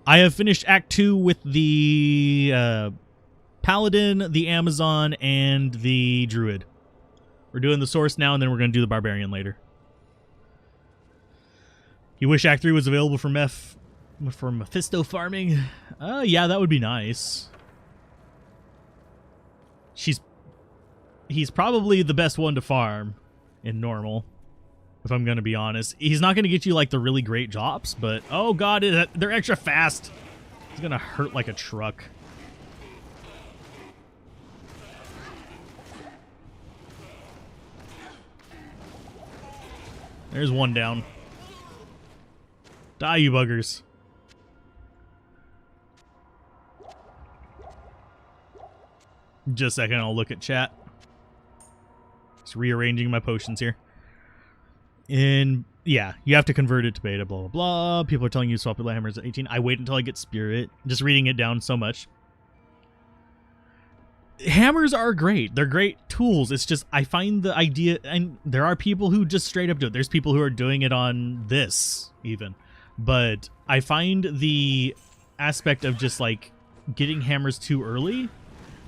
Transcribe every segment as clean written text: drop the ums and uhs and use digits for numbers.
I have finished Act 2 with the Paladin, the Amazon, and the Druid. We're doing the Source now, and then we're going to do the Barbarian later. You wish Act 3 was available for Mephisto farming? Yeah, that would be nice. He's probably the best one to farm in normal, if I'm going to be honest. He's not going to get you, like, the really great drops, but... Oh, God, they're extra fast. He's going to hurt like a truck. There's one down. Die, you buggers. Just a second, I'll look at chat. Just rearranging my potions here. And yeah, you have to convert it to beta, blah, blah, blah. People are telling you swap your hammers at 18. I wait until I get spirit. Just reading it down so much. Hammers are great. They're great tools. It's just, I find the idea, and there are people who just straight up do it. There's people who are doing it on this, even. But I find the aspect of just, like, getting hammers too early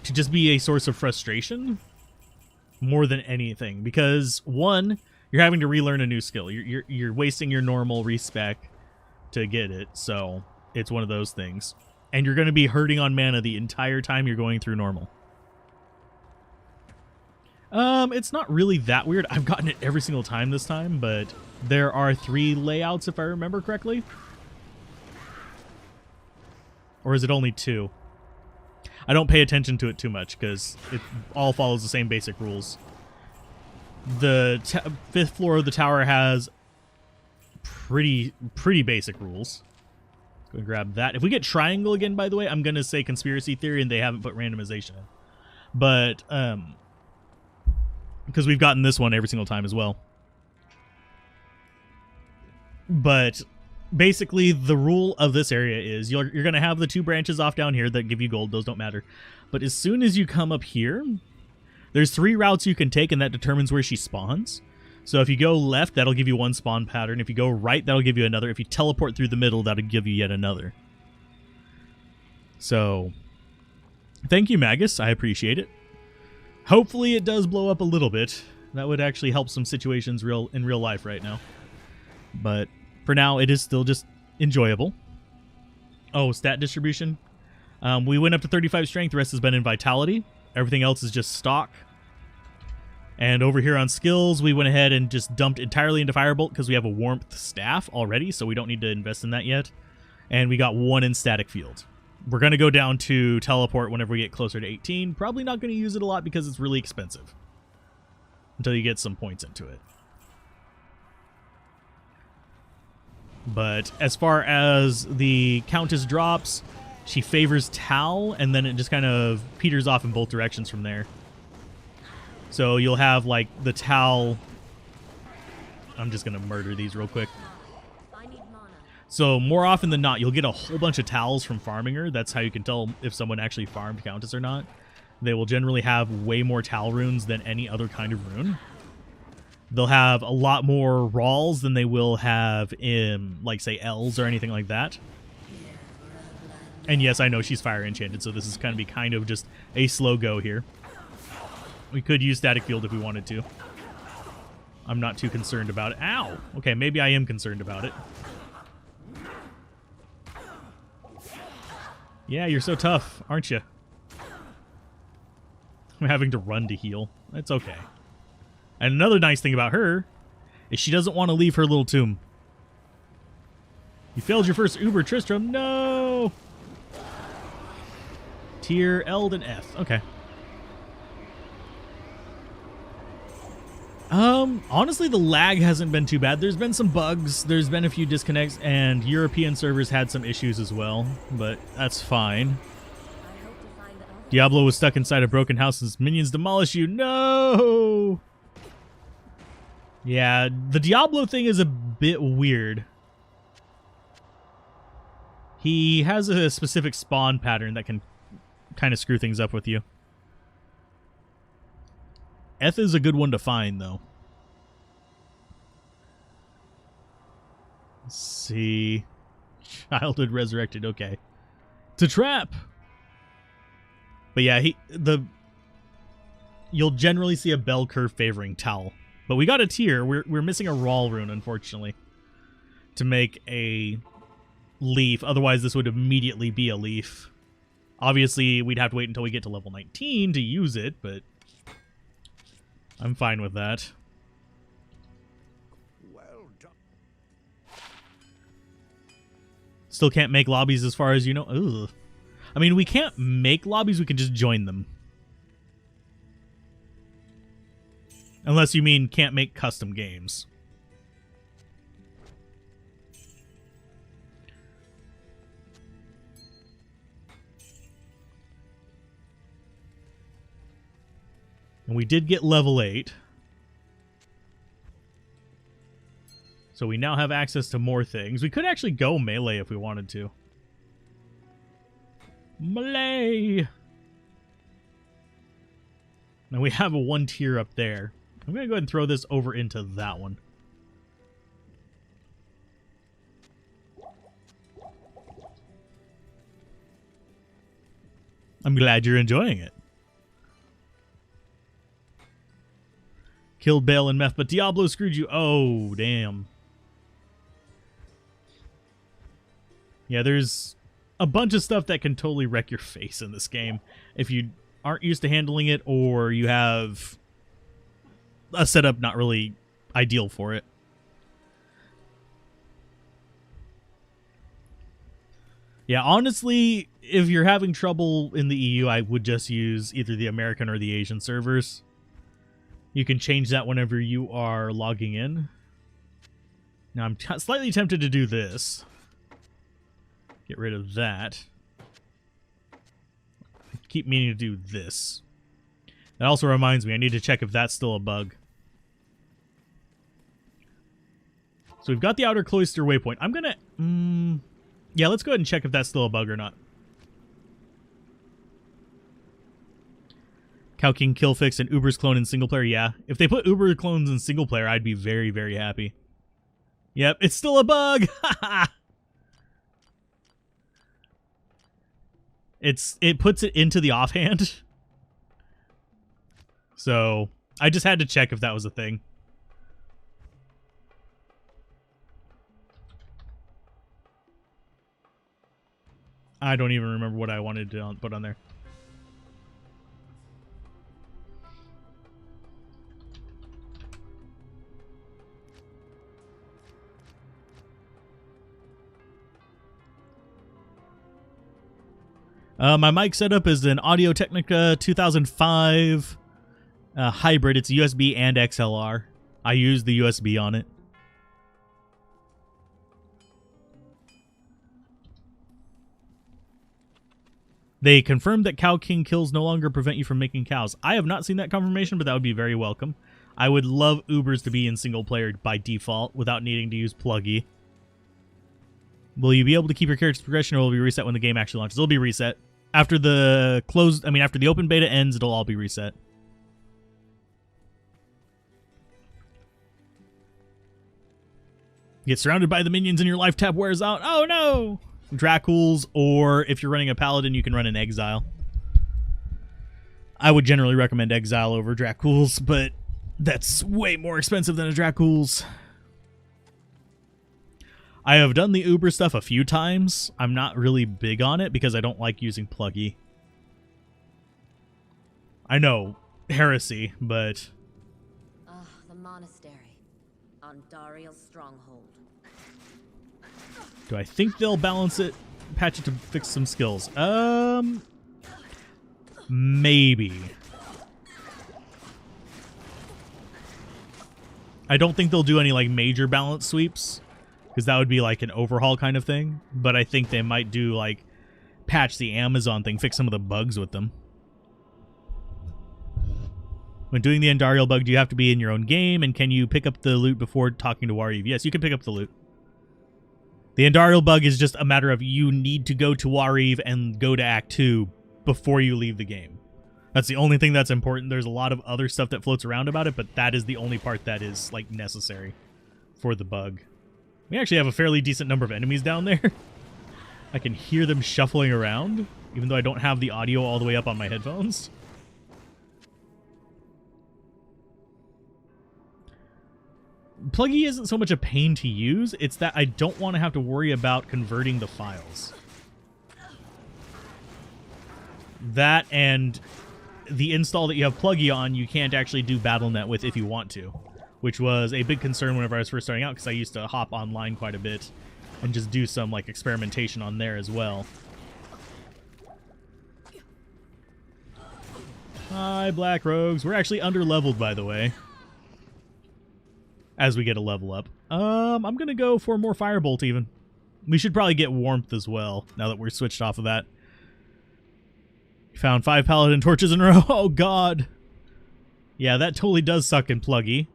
to just be a source of frustration more than anything. Because, one, you're having to relearn a new skill. You're wasting your normal respec to get it, so it's one of those things. And you're going to be hurting on mana the entire time you're going through normal. It's not really that weird. I've gotten it every single time this time, but there are 3 layouts if I remember correctly. Or is it only 2? I don't pay attention to it too much because it all follows the same basic rules. The 5th floor of the tower has pretty basic rules. Let's go and grab that. If we get triangle again, by the way, I'm going to say conspiracy theory and they haven't put randomization in. But, because we've gotten this one every single time as well. But basically the rule of this area is you're going to have the 2 branches off down here that give you gold. Those don't matter. But as soon as you come up here, there's 3 routes you can take, and that determines where she spawns. So if you go left, that'll give you 1 spawn pattern. If you go right, that'll give you another. If you teleport through the middle, that'll give you yet another. So thank you, Magus. I appreciate it. Hopefully it does blow up a little bit. That would actually help some situations in real life right now. But for now, it is still just enjoyable. Oh, stat distribution. We went up to 35 strength. The rest has been in vitality. Everything else is just stock. And over here on skills, we went ahead and just dumped entirely into Firebolt because we have a warmth staff already, so we don't need to invest in that yet. And we got 1 in static field. We're going to go down to teleport whenever we get closer to 18. Probably not going to use it a lot because it's really expensive. Until you get some points into it. But as far as the Countess drops, she favors Tal, and then it just kind of peters off in both directions from there. So you'll have, like, the Tal... I'm just going to murder these real quick. So more often than not, you'll get a whole bunch of Tals from farming her. That's how you can tell if someone actually farmed Countess or not. They will generally have way more Tal runes than any other kind of rune. They'll have a lot more Rawls than they will have in, like, say, L's or anything like that. And yes, I know she's fire enchanted, so this is going to be kind of just a slow go here. We could use static field if we wanted to. I'm not too concerned about it. Ow! Okay, maybe I am concerned about it. Yeah, you're so tough, aren't you? I'm having to run to heal. That's okay. And another nice thing about her is she doesn't want to leave her little tomb. You failed your first Uber, Tristram. No! Tier Eld and F. Okay. Honestly, the lag hasn't been too bad. There's been some bugs. There's been a few disconnects, and European servers had some issues as well, but that's fine. Diablo was stuck inside a broken house as minions demolish you. No! Yeah, the Diablo thing is a bit weird. He has a specific spawn pattern that can kind of screw things up with you. Eth is a good one to find, though. Let's see. Childhood resurrected, okay. It's a trap! But yeah, you'll generally see a bell curve favoring Towel. But we got a tier. We're missing a Rawl rune, unfortunately, to make a leaf. Otherwise, this would immediately be a leaf. Obviously, we'd have to wait until we get to level 19 to use it, but I'm fine with that. Well done. Still can't make lobbies as far as you know. Ugh. I mean, we can't make lobbies, we can just join them. Unless you mean can't make custom games. And we did get level 8. So we now have access to more things. We could actually go melee if we wanted to. Melee! Now we have a 1 tier up there. I'm going to go ahead and throw this over into that one. I'm glad you're enjoying it. Killed Bale and Meth, but Diablo screwed you. Oh, damn. Yeah, there's a bunch of stuff that can totally wreck your face in this game if you aren't used to handling it or you have a setup not really ideal for it. Yeah, honestly, if you're having trouble in the EU, I would just use either the American or the Asian servers. You can change that whenever you are logging in. Now, I'm slightly tempted to do this. Get rid of that. I keep meaning to do this. That also reminds me, I need to check if that's still a bug. So we've got the Outer Cloister waypoint. I'm gonna... yeah, let's go ahead and check if that's still a bug or not. Cow King Kill Fix and Uber's clone in single player. Yeah, if they put Uber clones in single player, I'd be very, very happy. Yep, it's still a bug. It puts it into the offhand. So I just had to check if that was a thing. I don't even remember what I wanted to put on there. My mic setup is an Audio-Technica 2005 hybrid. It's USB and XLR. I use the USB on it. They confirmed that Cow King kills no longer prevent you from making cows. I have not seen that confirmation, but that would be very welcome. I would love Ubers to be in single player by default without needing to use Pluggy. Will you be able to keep your character's progression, or will it be reset when the game actually launches? It'll be reset. After the after the open beta ends, it'll all be reset. Get surrounded by the minions and your life tab wears out. Oh no! Dracules, or if you're running a paladin, you can run an exile. I would generally recommend exile over Dracules, but that's way more expensive than a Dracules. I have done the Uber stuff a few times. I'm not really big on it because I don't like using Pluggy. I know, heresy, but... the monastery on Dariel's stronghold. Do I think they'll balance it, patch it to fix some skills? Maybe. I don't think they'll do any like major balance sweeps, because that would be like an overhaul kind of thing. But I think they might do like patch the Amazon thing, fix some of the bugs with them. When doing the Andariel bug, do you have to be in your own game? And can you pick up the loot before talking to Wariv? Yes, you can pick up the loot. The Andariel bug is just a matter of you need to go to Wariv and go to Act 2 before you leave the game. That's the only thing that's important. There's a lot of other stuff that floats around about it, but that is the only part that is like necessary for the bug. We actually have a fairly decent number of enemies down there. I can hear them shuffling around, even though I don't have the audio all the way up on my headphones. Pluggy isn't so much a pain to use, it's that I don't want to have to worry about converting the files. That and the install that you have Pluggy on, you can't actually do BattleNet with if you want to, which was a big concern whenever I was first starting out, because I used to hop online quite a bit and just do some like experimentation on there as well. Hi, Black Rogues. We're actually under-leveled, by the way, as we get a level up. I'm gonna go for more Firebolt even. We should probably get Warmth as well, now that we're switched off of that. Found 5 Paladin torches in a row. Oh, God. Yeah, that totally does suck in Pluggy.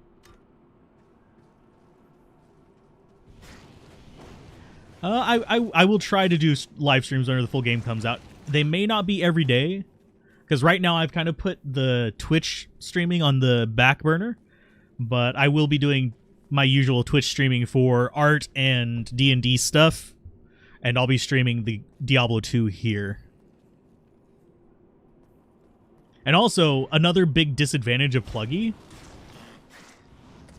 I will try to do live streams whenever the full game comes out. They may not be every day, because right now I've kind of put the Twitch streaming on the back burner, but I will be doing my usual Twitch streaming for art and D&D stuff, and I'll be streaming the Diablo 2 here. And also, another big disadvantage of Pluggy,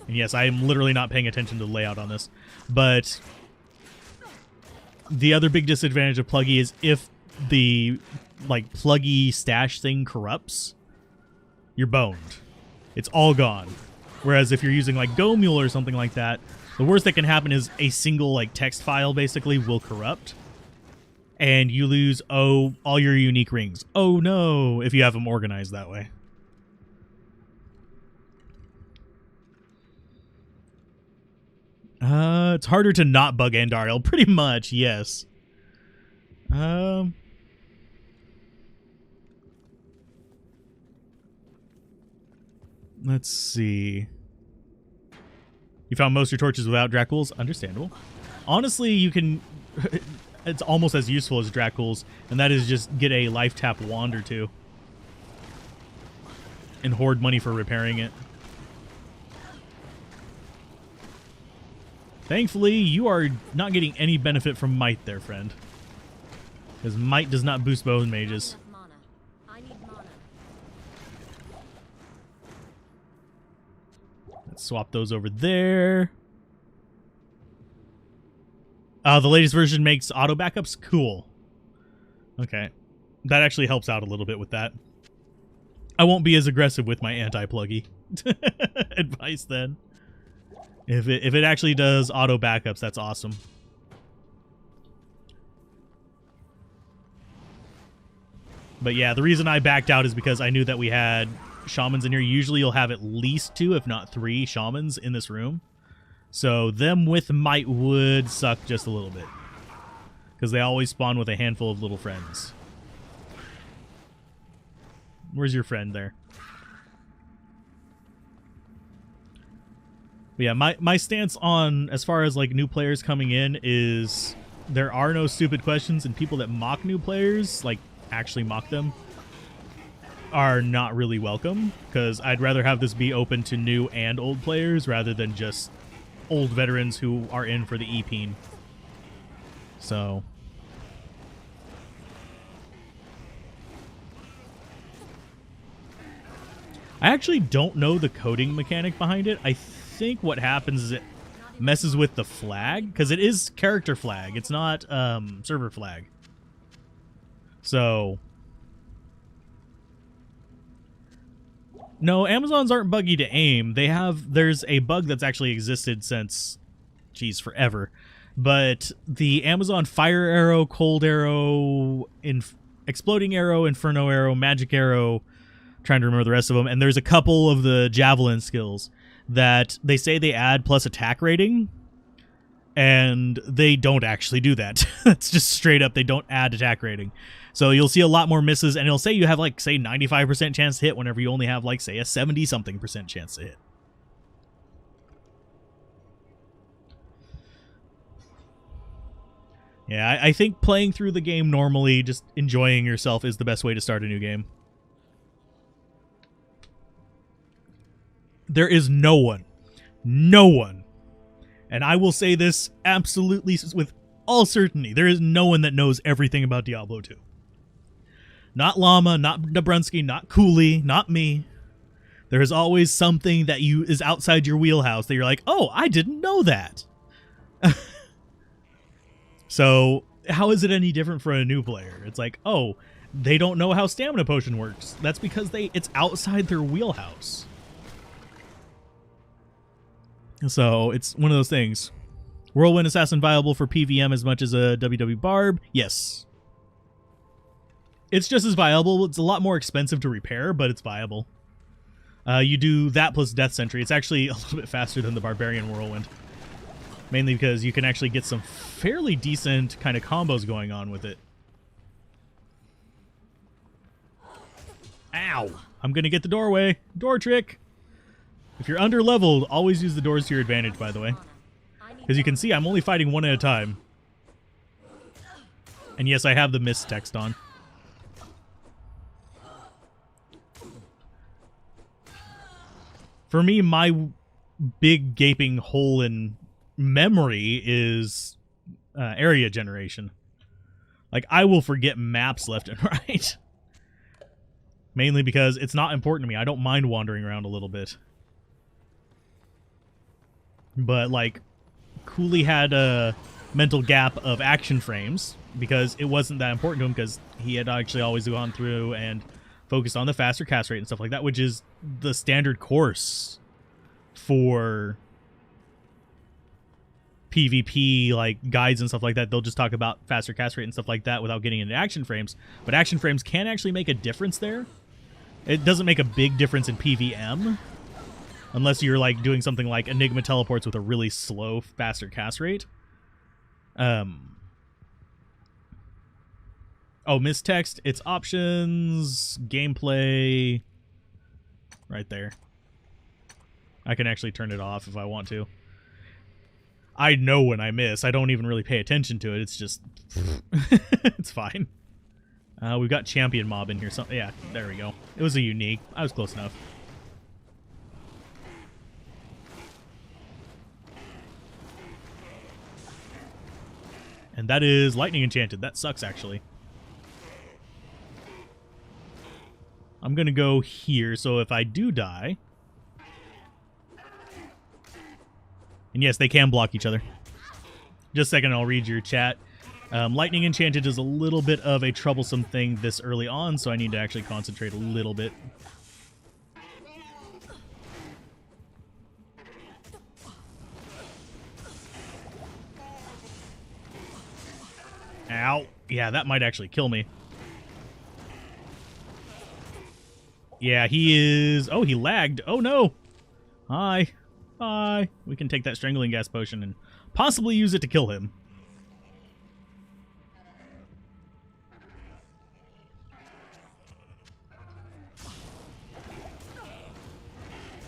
and yes, I am literally not paying attention to the layout on this, but the other big disadvantage of Pluggy is if the like Pluggy stash thing corrupts, you're boned. It's all gone. Whereas if you're using like Go Mule or something like that, the worst that can happen is a single like text file basically will corrupt, and you lose all your unique rings. Oh no, if you have them organized that way. It's harder to not bug Andariel, pretty much, yes. Let's see. You found most of your torches without Dracul's? Understandable. Honestly, you can... it's almost as useful as Dracul's, and that is just get a life tap wand or two and hoard money for repairing it. Thankfully, you are not getting any benefit from Might there, friend. Because Might does not boost bone mages. Let's swap those over there. The latest version makes auto backups? Cool. Okay. That actually helps out a little bit with that. I won't be as aggressive with my anti-pluggy advice then. If it actually does auto backups, that's awesome. But yeah, the reason I backed out is because I knew that we had shamans in here. Usually you'll have at least 2, if not 3 shamans in this room. So them with Might would suck just a little bit, because they always spawn with a handful of little friends. Where's your friend there? But yeah, my stance on, as far as like new players coming in, is there are no stupid questions, and people that mock new players, like actually mock them, are not really welcome, because I'd rather have this be open to new and old players rather than just old veterans who are in for the EPing. So I actually don't know the coding mechanic behind it. I think what happens is it messes with the flag, because it is character flag. It's not server flag. So no, Amazons aren't buggy to aim. There's a bug that's actually existed since, geez, forever. But the Amazon fire arrow, cold arrow, exploding arrow, inferno arrow, magic arrow, trying to remember the rest of them, and there's a couple of the javelin skills that they say they add plus attack rating, and they don't actually do that. It's just straight up, they don't add attack rating. So you'll see a lot more misses, and it'll say you have, like, say, 95% chance to hit whenever you only have, like, say, a 70-something% chance to hit. Yeah, I think playing through the game normally, just enjoying yourself, is the best way to start a new game. There is no one, and I will say this absolutely with all certainty, there is no one that knows everything about Diablo 2. Not Llama, not Dobrunsky, not Cooley, not me. There is always something that is outside your wheelhouse that you're like, oh, I didn't know that. So how is it any different for a new player? It's like, oh, they don't know how stamina potion works. That's because it's outside their wheelhouse. So it's one of those things. Whirlwind Assassin viable for PVM as much as a WW Barb? Yes. It's just as viable. It's a lot more expensive to repair, but it's viable. You do that plus Death Sentry. It's actually a little bit faster than the Barbarian Whirlwind. Mainly because you can actually get some fairly decent kind of combos going on with it. Ow! I'm going to get the doorway. Door trick! If you're under-leveled, always use the doors to your advantage, by the way. Because you can see I'm only fighting one at a time. And yes, I have the mist text on. For me, my big gaping hole in memory is area generation. Like, I will forget maps left and right. Mainly because it's not important to me. I don't mind wandering around a little bit. But, like, Cooley had a mental gap of action frames because it wasn't that important to him because he had actually always gone through and focused on the faster cast rate and stuff like that, which is the standard course for PvP, like, guides and stuff like that. They'll just talk about faster cast rate and stuff like that without getting into action frames. But action frames can actually make a difference there. It doesn't make a big difference in PvM. Unless you're, like, doing something like Enigma teleports with a really slow, faster cast rate. Oh, mistext. It's options, gameplay. Right there. I can actually turn it off if I want to. I know when I miss. I don't even really pay attention to it. It's just... it's fine. We've got champion mob in here. So, yeah, there we go. It was a unique. I was close enough. And that is lightning enchanted. That sucks, actually. I'm going to go here, so if I do die... And yes, they can block each other. Just a second, I'll read your chat. Lightning enchanted is a little bit of a troublesome thing this early on, so I need to actually concentrate a little bit. Ow. Yeah, that might actually kill me. Yeah, he is... Oh, he lagged. Oh, no. Hi. Hi. We can take that strangling gas potion and possibly use it to kill him.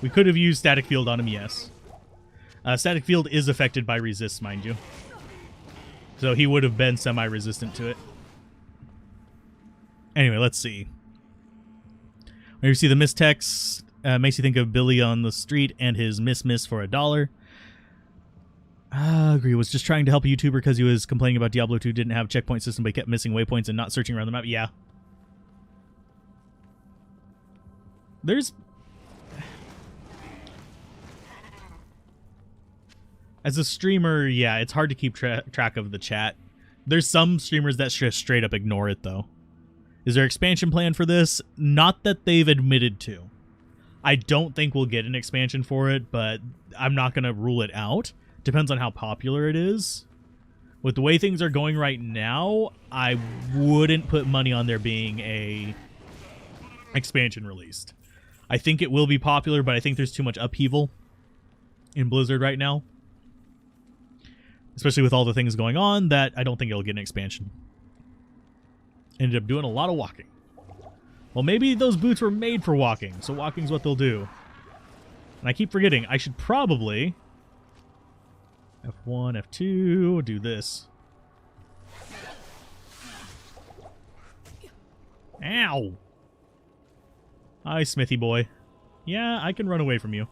We could have used static field on him, yes. Static field is affected by resist, mind you. So he would have been semi-resistant to it. Anyway, let's see. When you see the mistext, makes you think of Billy on the street and his miss for $1. Agree, was just trying to help a YouTuber because he was complaining about Diablo 2 didn't have a checkpoint system, but he kept missing waypoints and not searching around the map. Yeah. There's... As a streamer, yeah, it's hard to keep track of the chat. There's some streamers that just straight up ignore it, though. Is there an expansion plan for this? Not that they've admitted to. I don't think we'll get an expansion for it, but I'm not going to rule it out. Depends on how popular it is. With the way things are going right now, I wouldn't put money on there being a expansion released. I think it will be popular, but I think there's too much upheaval in Blizzard right now. Especially with all the things going on, that I don't think it'll get an expansion. Ended up doing a lot of walking. Well, maybe those boots were made for walking, so walking's what they'll do. And I keep forgetting, I should probably... F1, F2, do this. Ow! Hi, Smithy boy. Yeah, I can run away from you.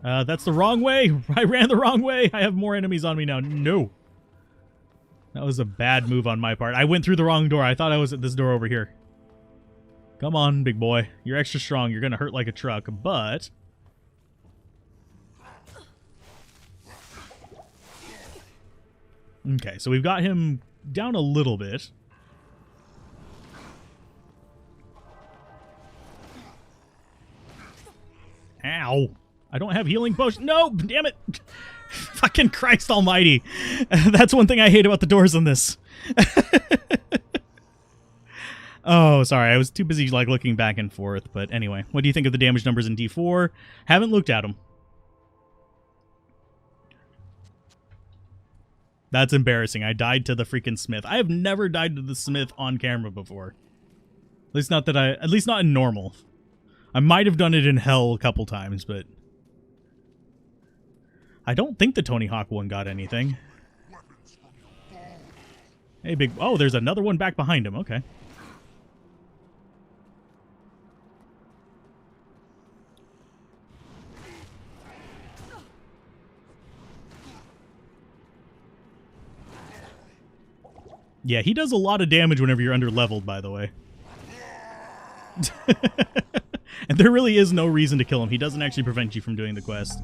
That's the wrong way! I ran the wrong way! I have more enemies on me now. No! That was a bad move on my part. I went through the wrong door. I thought I was at this door over here. Come on, big boy. You're extra strong. You're going to hurt like a truck, but... Okay, so we've got him down a little bit. Ow. I don't have healing potion. No, damn it. Fucking Christ almighty. That's one thing I hate about the doors in this. Oh, sorry. I was too busy like looking back and forth. But anyway, what do you think of the damage numbers in D4? Haven't looked at them. That's embarrassing. I died to the freaking smith. I have never died to the smith on camera before. At least not in normal. I might have done it in hell a couple times, but I don't think the Tony Hawk one got anything. Hey, big... Oh, there's another one back behind him. Okay. Yeah, he does a lot of damage whenever you're under-leveled, by the way. And there really is no reason to kill him. He doesn't actually prevent you from doing the quest.